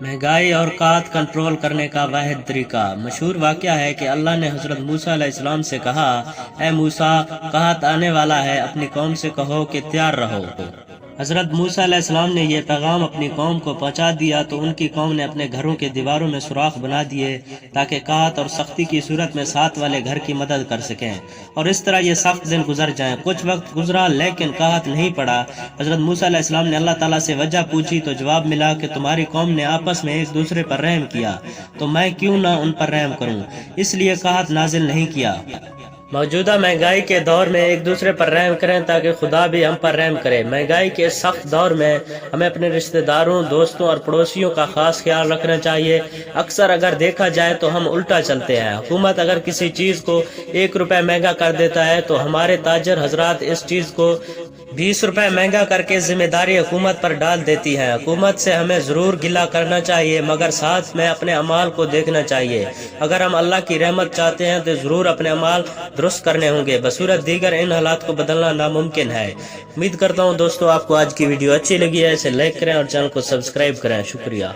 महंगाई और कात कंट्रोल करने का वाहिद तरीका। मशहूर वाक़या है कि अल्लाह ने हज़रत मूसा अलैहिस्सलाम से कहा, ए मूसा, कात आने वाला है, अपनी कौम से कहो कि तैयार रहो। हज़रत मूसा अलैहिस्सलाम ने यह पैगाम अपनी कौम को पहुंचा दिया तो उनकी कौम ने अपने घरों के दीवारों में सुराख बना दिए ताकि काहत और सख्ती की सूरत में साथ वाले घर की मदद कर सकें, और इस तरह ये सख्त दिन गुजर जाएं। कुछ वक्त गुजरा लेकिन काहत नहीं पड़ा। हज़रत मूसा अलैहिस्सलाम ने अल्लाह ताला से वजह पूछी तो जवाब मिला कि तुम्हारी कौम ने आपस में एक दूसरे पर रहम किया, तो मैं क्यों ना उन पर रहम करूं, इसलिए काहत नाजिल नहीं किया। मौजूदा महंगाई के दौर में एक दूसरे पर रहम करें ताकि खुदा भी हम पर रहम करे। महंगाई के सख्त दौर में हमें अपने रिश्तेदारों, दोस्तों और पड़ोसियों का खास ख्याल रखना चाहिए। अक्सर अगर देखा जाए तो हम उल्टा चलते हैं। हुकूमत अगर किसी चीज़ को 1 रुपए महंगा कर देता है तो हमारे ताजर हजरात इस चीज़ को 20 रुपए महंगा करके जिम्मेदारी हुकूमत पर डाल देती है। हुकूमत से हमें ज़रूर गिला करना चाहिए मगर साथ में अपने अमाल को देखना चाहिए। अगर हम अल्लाह की रहमत चाहते हैं तो ज़रूर अपने अमाल दुरुस्त करने होंगे, बसूरत दीगर इन हालात को बदलना नामुमकिन है। उम्मीद करता हूँ दोस्तों आपको आज की वीडियो अच्छी लगी है। इसे लाइक करें और चैनल को सब्सक्राइब करें। शुक्रिया।